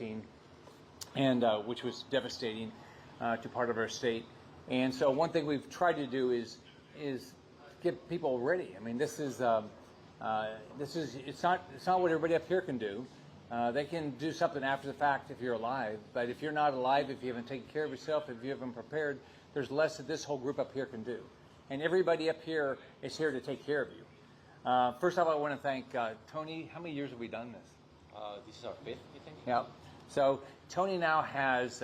2016, and which was devastating to part of our state. And so one thing we've tried to do is get people ready. I mean, it's not what everybody up here can do. They can do something after the fact if you're alive, but if you're not alive, if you haven't taken care of yourself, if you haven't prepared, there's less that this whole group up here can do. And everybody up here is here to take care of you. First off, I want to thank Tony. How many years have we done this? This is our fifth, you think? Yeah. So Tony now has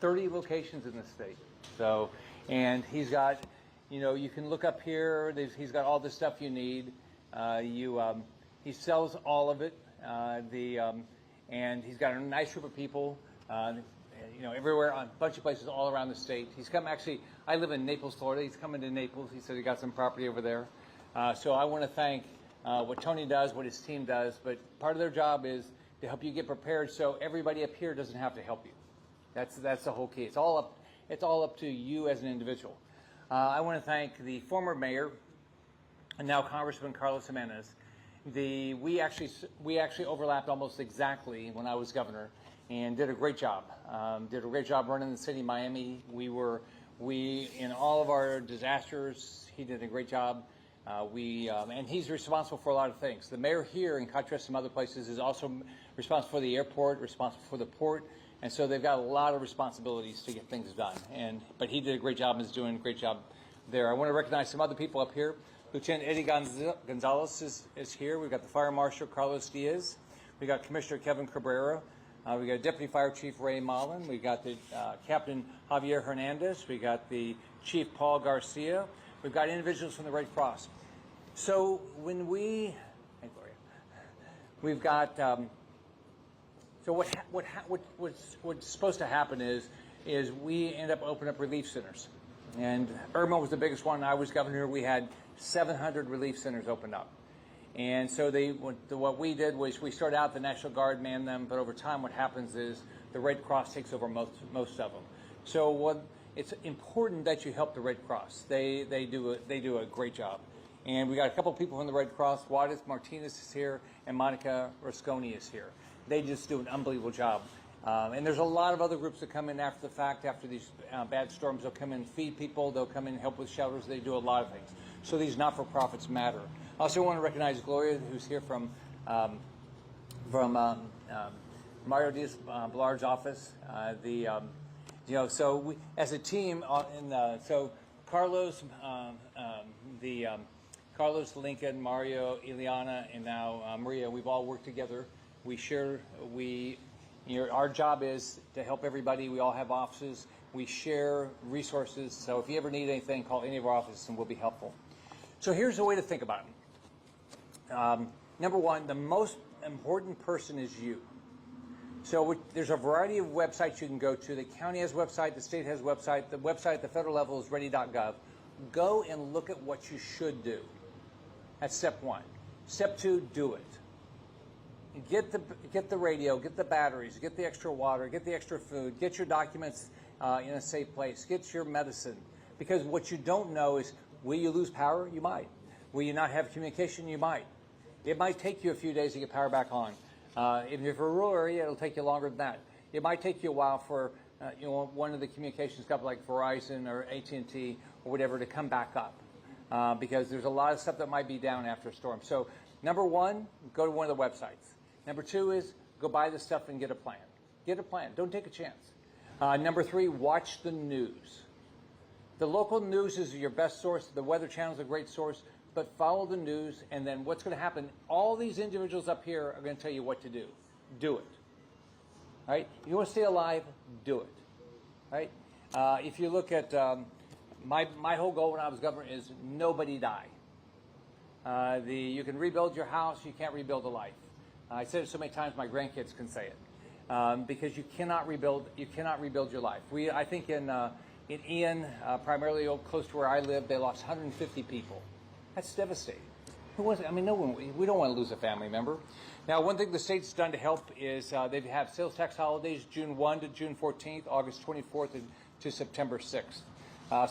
30 locations in the state. So, and he's got, you can look up here. He's got all the stuff you need. He sells all of it. And he's got a nice group of people. Everywhere, on a bunch of places all around the state. He's come, actually, I live in Naples, Florida. He's coming to Naples. He said he got some property over there. So I want to thank what Tony does, what his team does, but part of their job is to help you get prepared so everybody up here doesn't have to help you. That's the whole key. It's all up to you as an individual. I want to thank the former mayor and now Congressman Carlos Jimenez. We actually overlapped almost exactly when I was governor, and did a great job. Did a great job running the city of Miami. We in all of our disasters, he did a great job. And he's responsible for a lot of things. The mayor here, in contrast to some other places, is also responsible for the airport, responsible for the port, and so they've got a lot of responsibilities to get things done. But he did a great job and is doing a great job there. I want to recognize some other people up here. Lieutenant Eddie Gonzalez is here. We've got the Fire Marshal Carlos Diaz. We got Commissioner Kevin Cabrera. We got Deputy Fire Chief Ray Mullen. We got the Captain Javier Hernandez. We got the Chief Paul Garcia. We've got individuals from the Red Cross. So when we've got. So what's supposed to happen is we end up opening up relief centers, and Irma was the biggest one. I was governor. We had 700 relief centers opened up. And so what we did was we started out, the National Guard manned them, but over time what happens is the Red Cross takes over most of them. So it's important that you help the Red Cross. They do a great job. And we got a couple of people from the Red Cross. Juarez Martinez is here, and Monica Rasconi is here. They just do an unbelievable job. And there's a lot of other groups that come in after the fact, after these bad storms. They'll come in and feed people. They'll come in and help with shelters. They do a lot of things. So these not-for-profits matter. I also want to recognize Gloria, who's here from Mario Diaz-Balard's office. So we, as a team, so Carlos, Carlos, Lincoln, Mario, Ileana, and now Maria, we've all worked together. Our job is to help everybody. We all have offices. We share resources. So if you ever need anything, call any of our offices and we'll be helpful. So here's the way to think about it. Number one, the most important person is you. So there's a variety of websites you can go to. The county has a website, the state has a website, the website at the federal level is ready.gov. Go and look at what you should do. That's step one. Step two, do it. Get the radio, get the batteries, get the extra water, get the extra food, get your documents in a safe place, get your medicine. Because what you don't know is, will you lose power? You might. Will you not have communication? You might. It might take you a few days to get power back on. If you're in a rural area, it'll take you longer than that. It might take you a while for one of the communications companies like Verizon or AT&T or whatever to come back up because there's a lot of stuff that might be down after a storm. So number one, go to one of the websites. Number two is go buy the stuff and get a plan. Get a plan. Don't take a chance. Number three, watch the news. The local news is your best source. The Weather Channel is a great source. But follow the news, and then what's going to happen, all these individuals up here are going to tell you what to do. Do it. All right? If you want to stay alive, do it. All right? If you look at my whole goal when I was governor is nobody die. You can rebuild your house, you can't rebuild a life. I said it so many times my grandkids can say it. Because you cannot rebuild your life. I think in Ian, primarily close to where I live, they lost 150 people. That's devastating. No one. We don't want to lose a family member. Now, one thing the state's done to help is they have sales tax holidays June 1 to June 14th, August 24th to September 6th.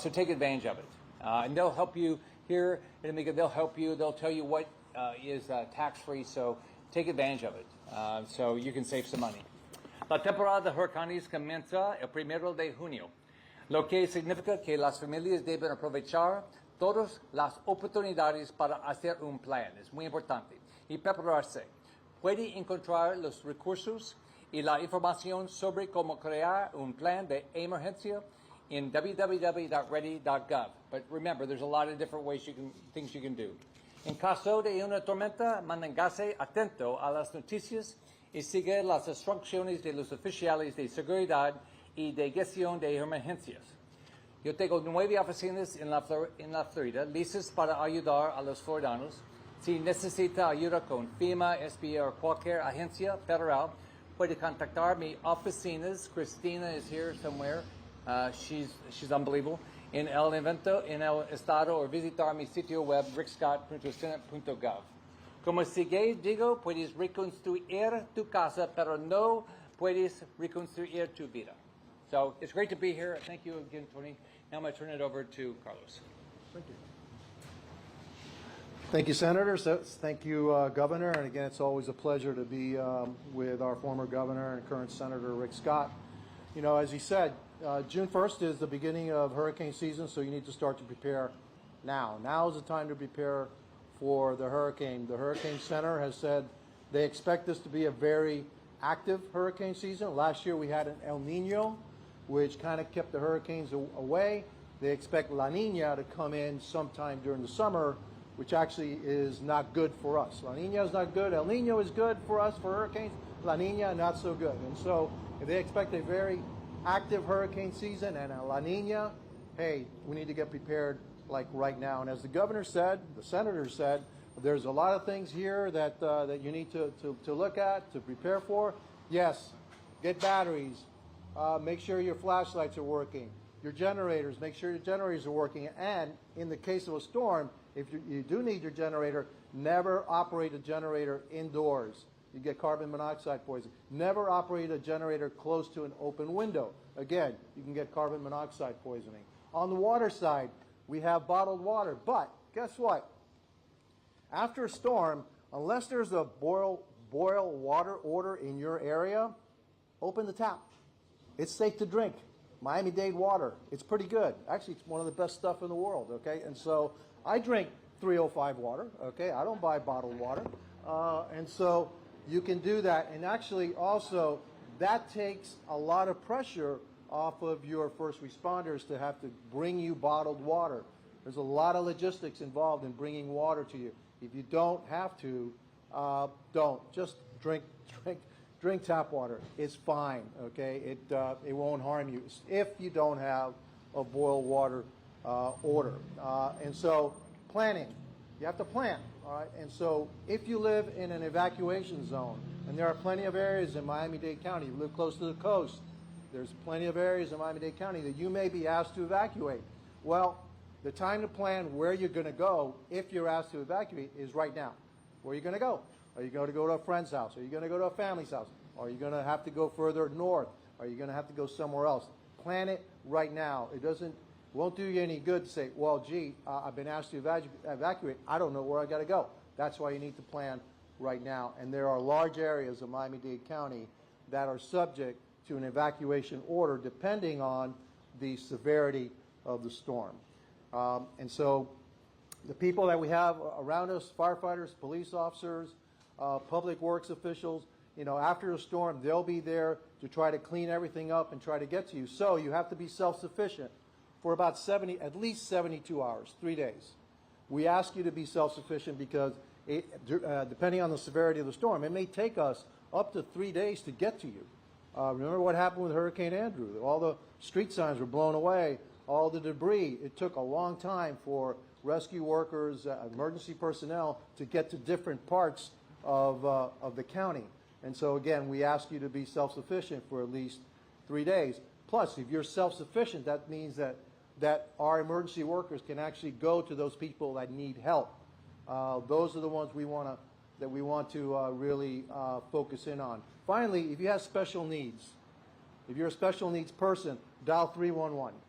So take advantage of it. And they'll help you here in Amiga. They'll help you. They'll tell you what is tax-free. So take advantage of it so you can save some money. La temporada de huracanes comienza el 1 de junio, lo que significa que las familias deben aprovechar todas las oportunidades para hacer un plan. Es muy importante. Y prepararse. Puede encontrar los recursos y la información sobre cómo crear un plan de emergencia in www.ready.gov. But remember, there's a lot of different things you can do. En caso de una tormenta, manténgase atento a las noticias y sigue las instrucciones de los oficiales de seguridad y de gestión de emergencias. Yo tengo 9 oficinas en la Florida listas para ayudar a los floridanos. Si necesita ayuda con FEMA, SBA o cualquier agencia federal, puede contactar mi oficinas. Christina is here somewhere. She's unbelievable. En el evento, en el estado, o visitar mi sitio web, rickscott.senate.gov. Como sigue, digo, puedes reconstruir tu casa, pero no puedes reconstruir tu vida. So it's great to be here. Thank you again, Tony. Now I'm going to turn it over to Carlos. Thank you. Thank you, Senator. Thank you, Governor. And again, it's always a pleasure to be with our former governor and current Senator Rick Scott. You know, as he said, June 1st is the beginning of hurricane season, so you need to start to prepare now. Now is the time to prepare for the hurricane. The Hurricane Center has said they expect this to be a very active hurricane season. Last year we had an El Nino, which kind of kept the hurricanes away. They expect La Nina to come in sometime during the summer, which actually is not good for us. La Nina is not good. El Nino is good for us for hurricanes. La Nina, not so good. And so if they expect a very active hurricane season and a La Nina, hey, we need to get prepared like right now. And as the governor said, the senator said, there's a lot of things here that you need to look at, to prepare for. Yes, get batteries. Make sure your flashlights are working. Your generators, make sure your generators are working. And in the case of a storm, if you do need your generator, never operate a generator indoors. You get carbon monoxide poisoning. Never operate a generator close to an open window. Again, you can get carbon monoxide poisoning. On the water side, we have bottled water. But guess what? After a storm, unless there's a boil water order in your area, open the tap. It's safe to drink. Miami-Dade water. It's pretty good. Actually, it's one of the best stuff in the world, okay? And so I drink 305 water, okay? I don't buy bottled water. And so you can do that. And actually also, that takes a lot of pressure off of your first responders to have to bring you bottled water. There's a lot of logistics involved in bringing water to you. If you don't have to, don't. Just drink tap water. It's fine, okay? It won't harm you if you don't have a boil water order. And so planning, you have to plan, all right? And so if you live in an evacuation zone, and there are plenty of areas in Miami-Dade County, you live close to the coast, there's plenty of areas in Miami-Dade County that you may be asked to evacuate. Well, the time to plan where you're going to go if you're asked to evacuate is right now. Where are you going to go? Are you going to go to a friend's house? Are you going to go to a family's house? Are you going to have to go further north? Are you going to have to go somewhere else? Plan it right now. It won't do you any good to say, well, gee, I've been asked to evacuate. I don't know where I got to go. That's why you need to plan right now. And there are large areas of Miami-Dade County that are subject to an evacuation order depending on the severity of the storm. And so the people that we have around us, firefighters, police officers, public works officials, you know, after a storm, they'll be there to try to clean everything up and try to get to you. So you have to be self-sufficient for about at least 72 hours, 3 days. We ask you to be self-sufficient because depending on the severity of the storm, it may take us up to 3 days to get to you. Remember what happened with Hurricane Andrew? All the street signs were blown away, all the debris. It took a long time for rescue workers, emergency personnel to get to different parts of the county. And so again, we ask you to be self-sufficient for at least 3 days. Plus, if you're self-sufficient, that means that our emergency workers can actually go to those people that need help. Those are the ones we want to really focus in on. Finally, if you have special needs, if you're a special needs person, dial 311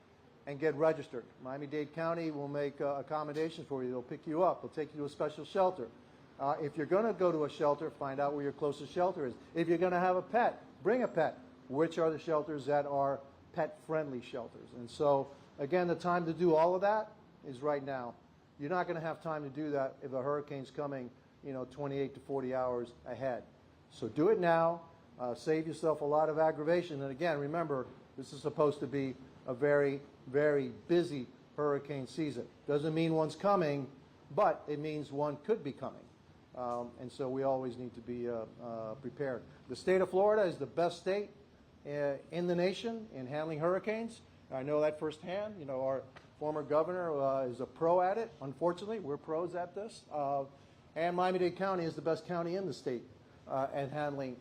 and get registered. Miami-Dade County will make accommodations for you. They'll pick you up. They'll take you to a special shelter. If you're going to go to a shelter, find out where your closest shelter is. If you're going to have a pet, bring a pet. which are the shelters that are pet-friendly shelters. And so, again, the time to do all of that is right now. You're not going to have time to do that if a hurricane's coming, 28 to 40 hours ahead. So do it now. Save yourself a lot of aggravation. And again, remember, this is supposed to be a very, very busy hurricane season. Doesn't mean one's coming, but it means one could be coming. And so we always need to be prepared. The state of Florida is the best state in the nation in handling hurricanes. I know that firsthand. Our former governor is a pro at it. Unfortunately, we're pros at this. And Miami-Dade County is the best county in the state at handling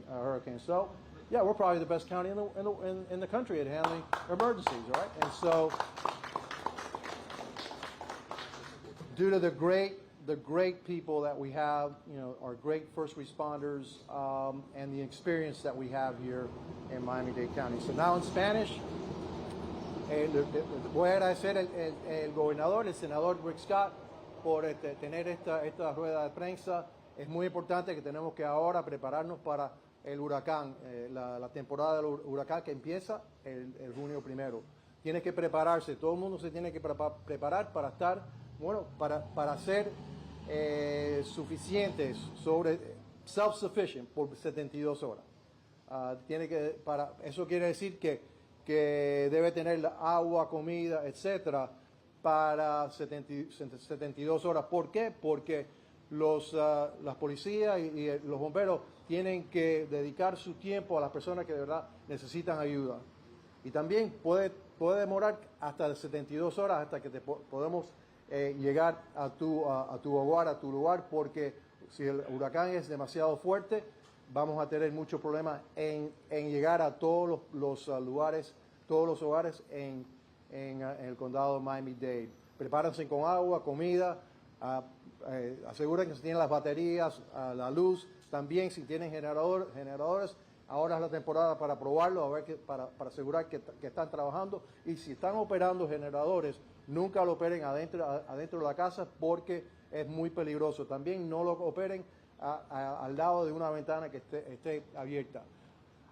hurricanes. So, yeah, we're probably the best county in the country at handling emergencies, right? And so, due to the great people that we have, our great first responders, and the experience that we have here in Miami-Dade County. So now in Spanish, voy a agradecer el gobernador, el senador Rick Scott, por tener esta rueda de prensa. Es muy importante que tenemos que ahora prepararnos para el huracán, la temporada del huracán que empieza el junio 1. Tiene que prepararse, todo el mundo se tiene que preparar para estar, para ser suficientes, self-sufficient por 72 horas. Eso quiere decir que debe tener agua, comida, etcétera, para 72 horas. ¿Por qué? Porque las policías y los bomberos tienen que dedicar su tiempo a las personas que de verdad necesitan ayuda. Y también puede demorar hasta 72 horas hasta que podemos llegar a tu hogar, a tu lugar, porque si el huracán es demasiado fuerte, vamos a tener muchos problemas en llegar a todos los lugares, todos los hogares en el condado de Miami-Dade. Prepárense con agua, comida, aseguren que se tienen las baterías, la luz. También si tienen generadores, ahora es la temporada para probarlo, para asegurar que están trabajando. Y si están operando generadores, nunca lo operen adentro de la casa porque es muy peligroso. También no lo operen al lado de una ventana que esté abierta.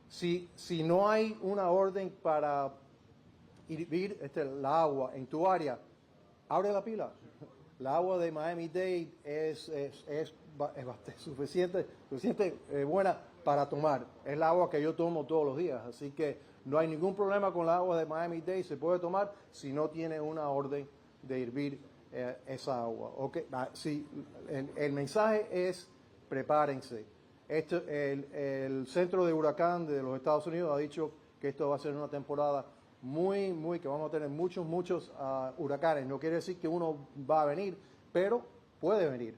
Si no hay una orden para hervir la agua en tu área, abre la pila. La agua de Miami-Dade es bastante suficiente buena para tomar. Es el agua que yo tomo todos los días, así que no hay ningún problema con la agua de Miami-Dade. Se puede tomar si no tiene una orden de hervir esa agua. Okay. El mensaje es prepárense. El centro de huracán de los Estados Unidos ha dicho que esto va a ser una temporada que vamos a tener muchos huracanes. No quiere decir que uno va a venir, pero puede venir.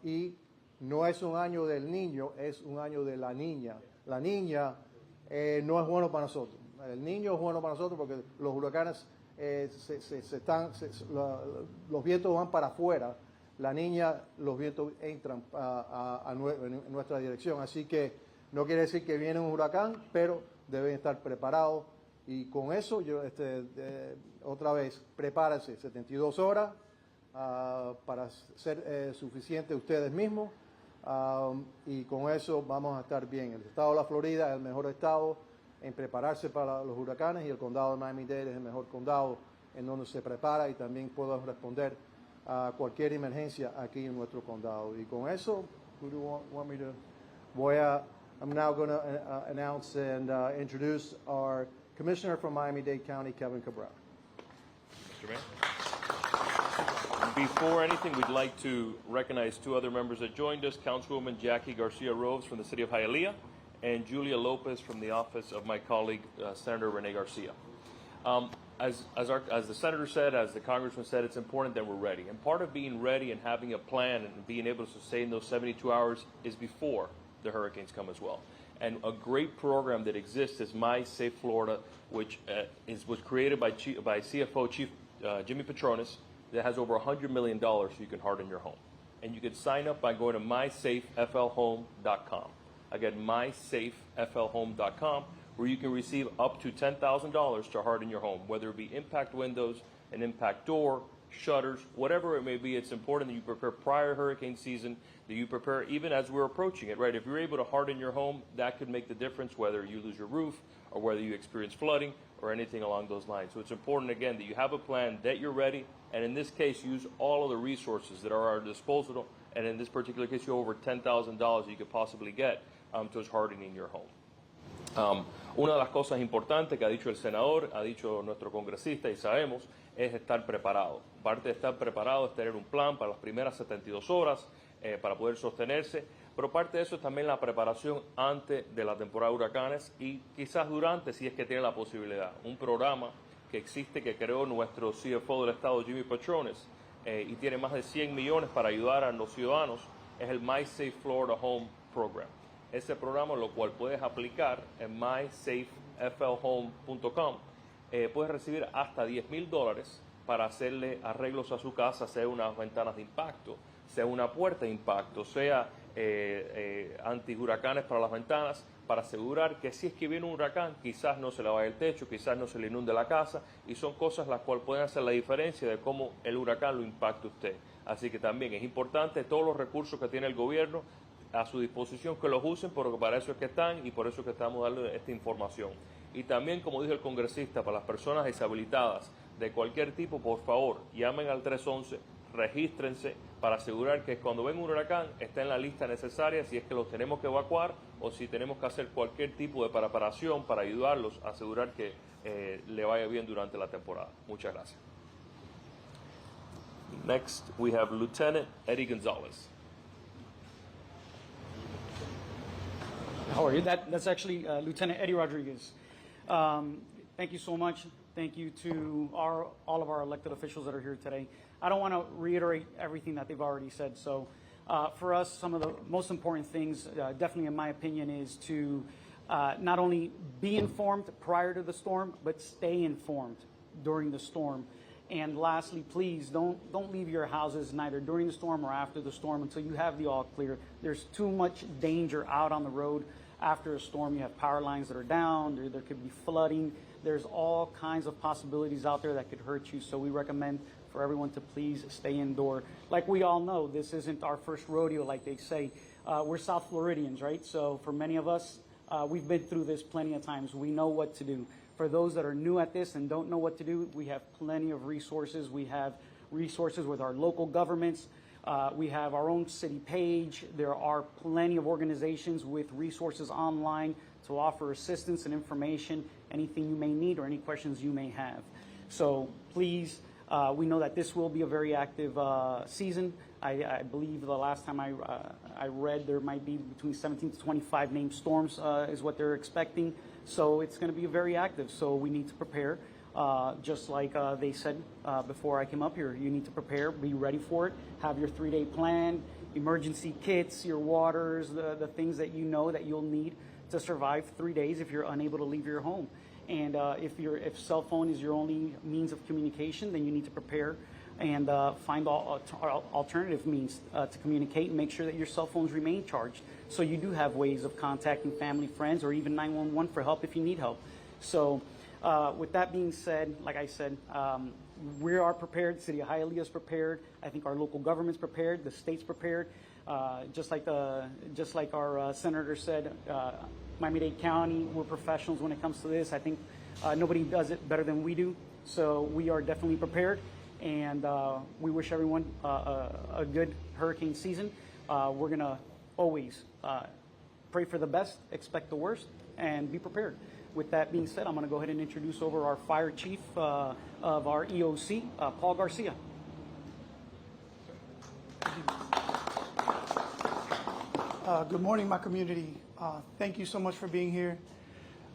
Y no es un año del niño, es un año de la niña. La niña no es bueno para nosotros. El niño es bueno para nosotros porque los huracanes los vientos van para afuera. La niña, los vientos entran en nuestra dirección. Así que no quiere decir que viene un huracán, pero deben estar preparados. Y con eso, otra vez, prepárense 72 horas para ser suficientes ustedes mismos. Y con eso vamos a estar bien. El estado de la Florida es el mejor estado en prepararse para los huracanes y el condado de Miami-Dade es el mejor condado en donde se prepara y también puedo responder a cualquier emergencia aquí en nuestro condado. Y con eso, who do you want me to? I'm now going to announce and introduce our Commissioner from Miami-Dade County, Kevin Cabral. Mr. Mayor. Before anything, we'd like to recognize two other members that joined us, Councilwoman Jackie Garcia-Rose from the city of Hialeah and Julia Lopez from the office of my colleague, Senator Rene Garcia. As the senator said, as the congressman said, it's important that we're ready. And part of being ready and having a plan and being able to sustain those 72 hours is before the hurricanes come as well. And a great program that exists is My Safe Florida, which was created by CFO Chief Jimmy Petronas, that has over $100 million so you can harden your home. And you can sign up by going to mysafeflhome.com. Again, mysafeflhome.com, where you can receive up to $10,000 to harden your home, whether it be impact windows, an impact door, shutters, whatever it may be. It's important that you prepare prior to hurricane season, that you prepare even as we're approaching it, right? If you're able to harden your home, that could make the difference whether you lose your roof or whether you experience flooding or anything along those lines. So it's important, again, that you have a plan, that you're ready, and in this case, use all of the resources that are at our disposal, and in this particular case, you have over $10,000 you could possibly get towards hardening your home. Una de las cosas importantes que ha dicho el senador, ha dicho nuestro congresista y sabemos, es estar preparado. Parte de estar preparado es tener un plan para las primeras 72 horas para poder sostenerse, pero parte de eso es también la preparación antes de la temporada de huracanes y quizás durante, si es que tiene la posibilidad. Un programa que existe, que creó nuestro CFO del Estado, Jimmy Patrones, y tiene más de 100 millones para ayudar a los ciudadanos, es el My Safe Florida Home Program. Ese programa, lo cual puedes aplicar en mysafeflhome.com, puedes recibir hasta $10,000 para hacerle arreglos a su casa, sea unas ventanas de impacto, sea una puerta de impacto, sea anti-huracanes para las ventanas, para asegurar que si es que viene un huracán, quizás no se le vaya el techo, quizás no se le inunde la casa, y son cosas las cuales pueden hacer la diferencia de cómo el huracán lo impacta a usted. Así que también es importante todos los recursos que tiene el gobierno a su disposición, que los usen, porque para eso es que están y por eso es que estamos dando esta información. Y también, como dijo el congresista, para las personas deshabilitadas de cualquier tipo, por favor, llamen al 311, regístrense para asegurar que cuando venga un huracán está en la lista necesaria si es que los tenemos que evacuar o si tenemos que hacer cualquier tipo de preparación para ayudarlos a asegurar que le vaya bien durante la temporada. Muchas gracias. Next, we have Lieutenant Eddie Gonzalez. How are you? That's actually Lieutenant Eddie Rodriguez. Thank you so much. Thank you to all of our elected officials that are here today. I don't want to reiterate everything that they've already said. So for us, some of the most important things, definitely in my opinion, is to not only be informed prior to the storm, but stay informed during the storm. And lastly, please don't leave your houses neither during the storm or after the storm until you have the all clear. There's too much danger out on the road after a storm. You have power lines that are down, there could be flooding. There's all kinds of possibilities out there that could hurt you. So we recommend for everyone to please stay indoor. Like we all know, this isn't our first rodeo, like they say. We're South Floridians, right? So for many of us, we've been through this plenty of times. We know what to do. For those that are new at this and don't know what to do, we have plenty of resources. We have resources with our local governments. We have our own city page. There are plenty of organizations with resources online to offer assistance and information, anything you may need or any questions you may have. So please, we know that this will be a very active season. I believe the last time I read there might be between 17 to 25 named storms is what they're expecting. So it's going to be very active. So we need to prepare. Just like they said before I came up here, you need to prepare, be ready for it, have your 3-day plan, emergency kits, your waters, the things that you know that you'll need to survive 3 days if you're unable to leave your home. And if cell phone is your only means of communication, then you need to prepare and find alternative means to communicate and make sure that your cell phones remain charged. So you do have ways of contacting family, friends, or even 911 for help if you need help. So with that being said, like I said, we are prepared. City of Hialeah is prepared. I think our local government's prepared. The state's prepared. Just like our senator said, Miami-Dade County, we're professionals when it comes to this. I think nobody does it better than we do. So we are definitely prepared, and we wish everyone a good hurricane season. We're gonna always pray for the best, expect the worst, and be prepared. With that being said, I'm going to go ahead and introduce over our fire chief of our EOC, Paul Garcia. Good morning, my community. Thank you so much for being here.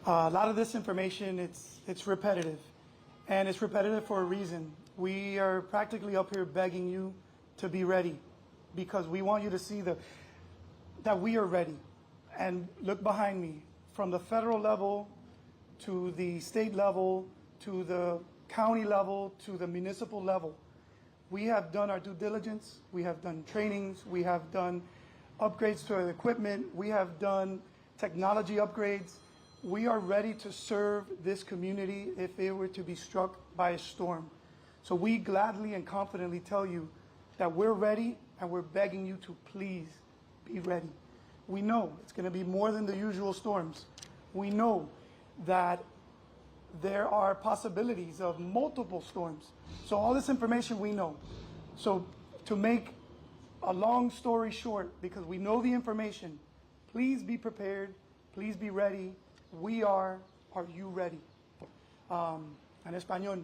A lot of this information, it's repetitive, and it's repetitive for a reason. We are practically up here begging you to be ready because we want you to see that we are ready. And look behind me, from the federal level to the state level, to the county level, to the municipal level. We have done our due diligence, we have done trainings, we have done upgrades to our equipment, we have done technology upgrades. We are ready to serve this community if it were to be struck by a storm. So we gladly and confidently tell you that we're ready, and we're begging you to please be ready. We know it's going to be more than the usual storms. We know that there are possibilities of multiple storms. So all this information we know. So to make a long story short, because we know the information, please be prepared, please be ready. We are you ready? En español,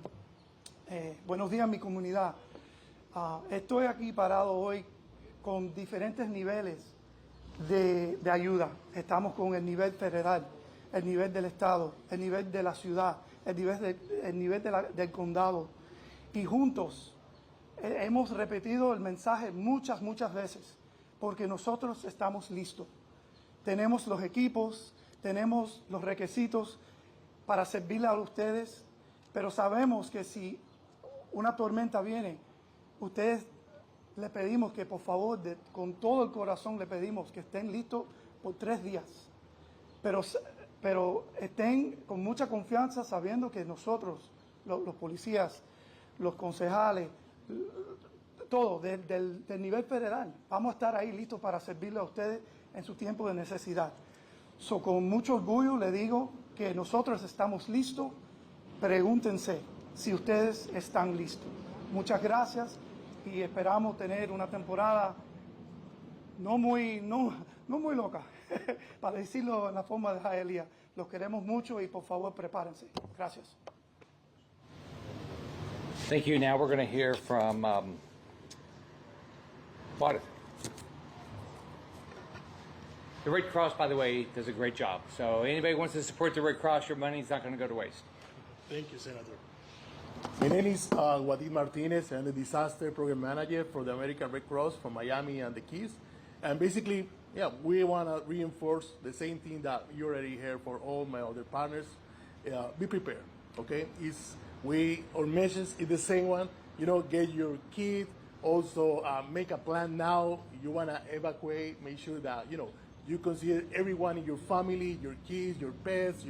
buenos días mi comunidad. Estoy aquí parado hoy con diferentes niveles de ayuda. Estamos con el nivel federal, el nivel del estado, el nivel de la ciudad, el nivel del condado. Y juntos hemos repetido el mensaje muchas veces, porque nosotros estamos listos. Tenemos los equipos, tenemos los requisitos para servirle a ustedes, pero sabemos que si una tormenta viene, ustedes le pedimos que por favor, con todo el corazón le pedimos que estén listos por 3 días. Pero estén con mucha confianza sabiendo que nosotros, los policías, los concejales, todo, del nivel federal, vamos a estar ahí listos para servirle a ustedes en su tiempo de necesidad. So, con mucho orgullo le digo que nosotros estamos listos. Pregúntense si ustedes están listos. Muchas gracias y esperamos tener una temporada no muy loca, para decirlo en la forma de Hialeah. Los queremos mucho y por favor prepárense. Gracias. Thank you. Now we're going to hear from Juarez. The Red Cross, by the way, does a great job. So anybody who wants to support the Red Cross, your money's not going to go to waste. Thank you, Senator. My name is Wadid Martinez. I'm the Disaster Program Manager for the American Red Cross from Miami and the Keys. And basically, yeah, we want to reinforce the same thing that you already heard for all my other partners. Be prepared, okay? Our message is the same one. Get your kit. Also, make a plan now. You want to evacuate. Make sure that, you consider everyone in your family, your kids, your pets,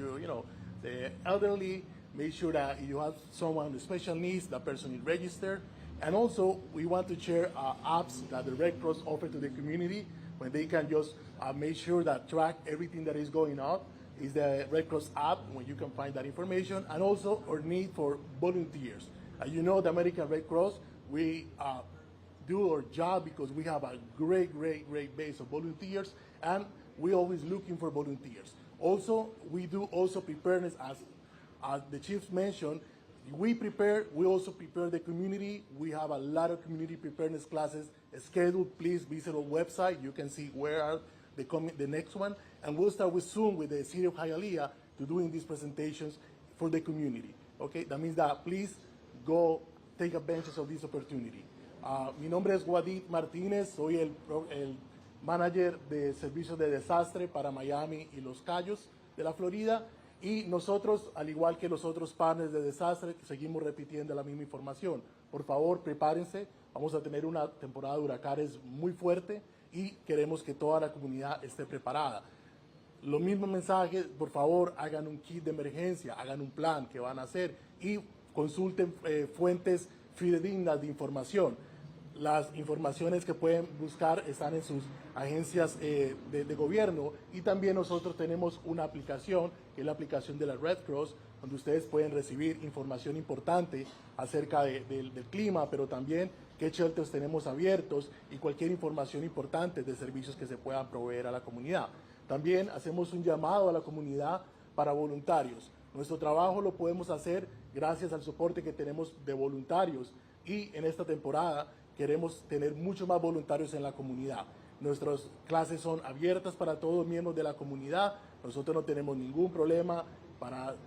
the elderly. Make sure that you have someone with special needs, that person is registered. And also, we want to share apps that the Red Cross offer to the community when they can just make sure that track everything that is going on. Is the Red Cross app when you can find that information, and also our need for volunteers. As you know, the American Red Cross, we do our job because we have a great base of volunteers, and we're always looking for volunteers. Also, we do also preparedness, as the chiefs mentioned. We also prepare the community. We have a lot of community preparedness classes scheduled. Please visit our website. You can see where are the next one. And we'll start soon with the city of Hialeah to doing these presentations for the community. Okay, that means that please go take advantage of this opportunity. Mi nombre es Wadid Martínez, soy el manager de servicios de desastre para Miami y Los Cayos de la Florida. Y nosotros, al igual que los otros partners de desastre, seguimos repitiendo la misma información. Por favor, prepárense. Vamos a tener una temporada de huracanes muy fuerte y queremos que toda la comunidad esté preparada. Los mismos mensajes, por favor, hagan un kit de emergencia, hagan un plan que van a hacer y consulten fuentes fidedignas de información. Las informaciones que pueden buscar están en sus agencias de gobierno, y también nosotros tenemos una aplicación, que es la aplicación de la Red Cross, donde ustedes pueden recibir información importante acerca del clima, pero también qué shelters tenemos abiertos y cualquier información importante de servicios que se puedan proveer a la comunidad. También hacemos un llamado a la comunidad para voluntarios. Nuestro trabajo lo podemos hacer gracias al soporte que tenemos de voluntarios, y en esta temporada queremos tener muchos más voluntarios en la comunidad. Nuestras clases son abiertas para todos los miembros de la comunidad. Nosotros no tenemos ningún problema,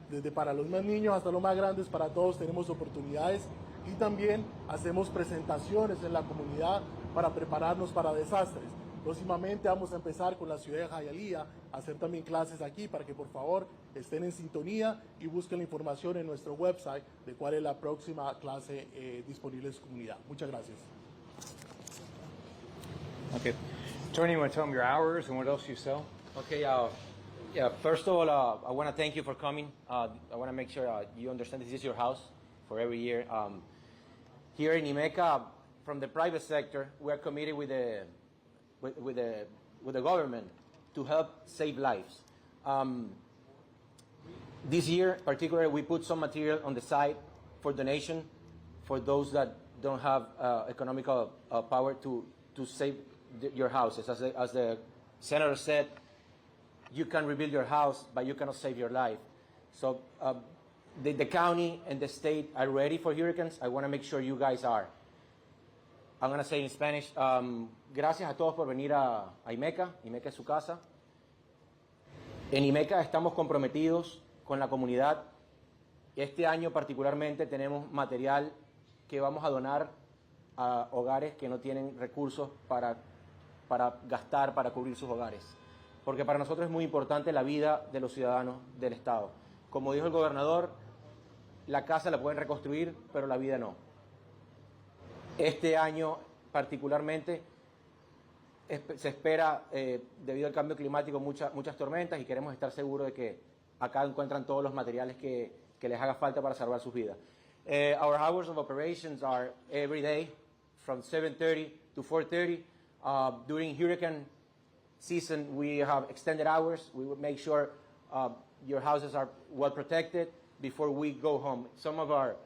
desde para los más niños hasta los más grandes, para todos tenemos oportunidades, y también hacemos presentaciones en la comunidad para prepararnos para desastres. Próximamente vamos a empezar con la ciudad de Hialeah a hacer también clases aquí, para que por favor estén en sintonía y busquen la información en nuestro website de cuál es la próxima clase disponible en su comunidad. Muchas gracias. Okay. Tony, you want to tell them your hours and what else you sell? Okay, first of all, I want to thank you for coming. I want to make sure you understand this is your house for every year. here in IMECA, from the private sector, we are committed with the government to help save lives. This year, particularly, we put some material on the side for donation for those that don't have economical power to save your houses. As the senator said, you can rebuild your house, but you cannot save your life. So the county and the state are ready for hurricanes. I want to make sure you guys are. I'm going to say in Spanish, gracias a todos por venir a IMECA. IMECA es su casa. En IMECA estamos comprometidos con la comunidad. Este año particularmente tenemos material que vamos a donar a hogares que no tienen recursos para gastar, para cubrir sus hogares. Porque para nosotros es muy importante la vida de los ciudadanos del Estado. Como dijo el gobernador, la casa la pueden reconstruir, pero la vida no. Este año particularmente se espera, debido al cambio climático, muchas tormentas y queremos estar seguros de que acá encuentran todos los materiales que les haga falta para salvar sus vidas. Our hours of operations are every day from 7:30 to 4:30. During hurricane season, we have extended hours. We would make sure your houses are well protected before we go home. Some of our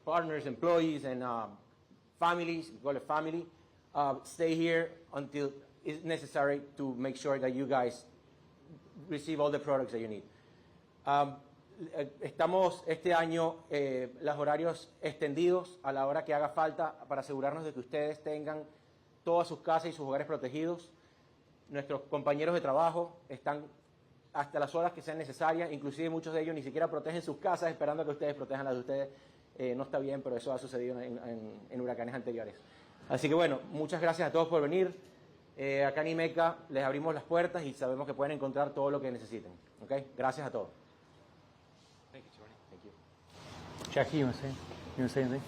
partners, employees, and families, we call it family, stay here until it's necessary to make sure that you guys receive all the products that you need. Estamos este año los horarios extendidos a la hora que haga falta para asegurarnos de que ustedes tengan todas sus casas y sus hogares protegidos. Nuestros compañeros de trabajo están hasta las horas que sean necesarias, inclusive muchos de ellos ni siquiera protegen sus casas esperando a que ustedes protejan las de ustedes. No está bien, pero eso ha sucedido en huracanes anteriores. Así que bueno, muchas gracias a todos por venir. Acá en IMECA les abrimos las puertas y sabemos que pueden encontrar todo lo que necesiten. ¿Okay? Gracias a todos. Thank you, Tony. Thank you. Jackie, you want to say anything?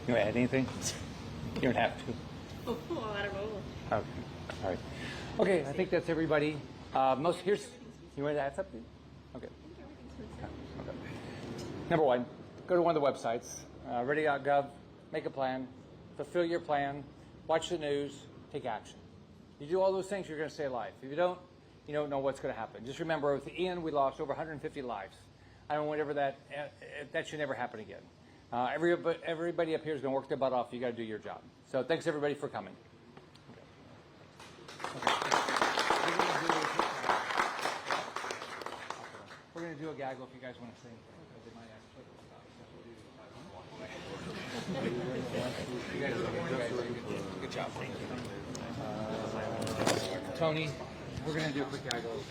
You want to add anything? You don't have to. Oh, I don't know. Okay. All right. Okay, I think that's everybody. You want to add something? Okay. Okay. Number one, go to one of the websites, ready.gov, make a plan, fulfill your plan, watch the news, take action. You do all those things, you're going to stay alive. If you don't know what's going to happen. Just remember, with Ian, we lost over 150 lives. I don't know, whatever that should never happen again. Everybody up here is going to work their butt off. You got to do your job. So thanks everybody for coming. Okay. We're going to do a gaggle if you guys want to sing. Good job. Tony, we're going to do a quick gaggle.